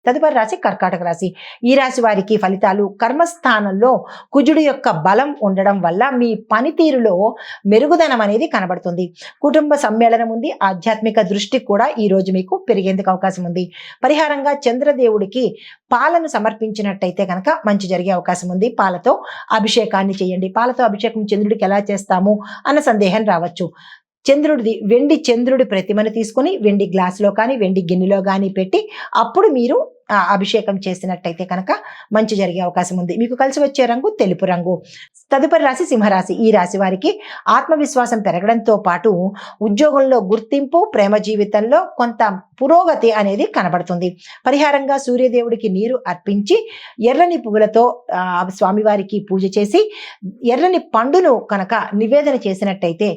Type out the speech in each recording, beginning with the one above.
తదుపరి రాశి కర్కాటక రాశి. ఈ రాశి వారికి ఫలితాలు: కర్మస్థానంలో కుజుడు యొక్క బలం ఉండడం వల్ల మీ పనితీరులో మెరుగుదనం అనేది కనబడుతుంది. కుటుంబ సమ్మేళనం ఉంది. ఆధ్యాత్మిక దృష్టి కూడా ఈ రోజు మీకు పెరిగేందుకు అవకాశం ఉంది. పరిహారంగా చంద్రదేవుడికి పాలను సమర్పించినట్టయితే కనుక మంచి జరిగే అవకాశం ఉంది. పాలతో అభిషేకాన్ని చేయండి. పాలతో అభిషేకం చంద్రుడికి ఎలా చేస్తాము అన్న సందేహం రావచ్చు. వెండి చంద్రుడి ప్రతిమను తీసుకుని వెండి గ్లాసులో కానీ వెండి గిన్నెలో కానీ పెట్టి అప్పుడు మీరు అభిషేకం చేసినట్టయితే కనుక మంచి జరిగే అవకాశం ఉంది. మీకు కలిసి వచ్చే రంగు తెలుపు రంగు. తదుపరి రాశి సింహరాశి. ఈ రాశి వారికి ఆత్మవిశ్వాసం పెరగడంతో పాటు ఉద్యోగంలో గుర్తింపు, ప్రేమ జీవితంలో కొంత పురోగతి అనేది కనబడుతుంది. పరిహారంగా సూర్యదేవుడికి నీరు అర్పించి ఎర్రని పువ్వులతో స్వామివారికి పూజ చేసి ఎర్రని పండును కనుక నివేదన చేసినట్టయితే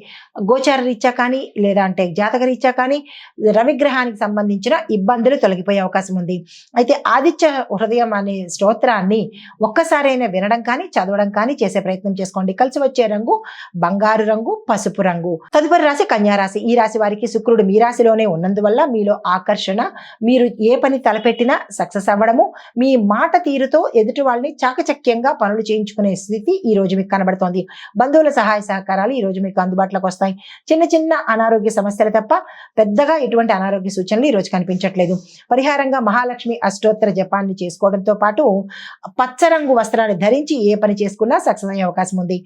గోచార రీత్యా కానీ లేదా అంటే జాతక రీత్యా కానీ రవిగ్రహానికి సంబంధించిన ఇబ్బందులు తొలగిపోయే అవకాశం ఉంది. అయితే ఆదిత్య హృదయం అనే స్తోత్రాన్ని ఒక్కసారైనా వినడం కానీ చదవడం కానీ చేసే ప్రయత్నం చేసుకోండి. కలిసి వచ్చే రంగు బంగారు రంగు, పసుపు రంగు. తదుపరి రాశి కన్యారాశి. ఈ రాశి వారికి శుక్రుడు మీ రాశిలోనే ఉన్నందువల్ల మీలో ఆకర్షణ, మీరు ఏ పని తలపెట్టినా సక్సెస్ అవ్వడము, మీ మాట తీరుతో ఎదుటి వాళ్ళని చాకచక్యంగా పనులు చేయించుకునే స్థితి ఈ రోజు మీకు కనబడుతోంది. బంధువుల సహాయ సహకారాలు ఈ రోజు మీకు అందుబాటులోకి వస్తాయి. చిన్న చిన్న అనారోగ్య సమస్యలు తప్ప పెద్దగా ఎటువంటి అనారోగ్య సూచనలు ఈ రోజు కనిపించట్లేదు. పరిహారంగా మహాలక్ష్మి అష్టోత్తర జపాన్ని చేసుకోవడంతో పాటు పచ్చ రంగు వస్త్రాన్ని ధరించి ఏ పని చేసుకున్నా సక్సెస్ అయ్యే అవకాశం ఉంది.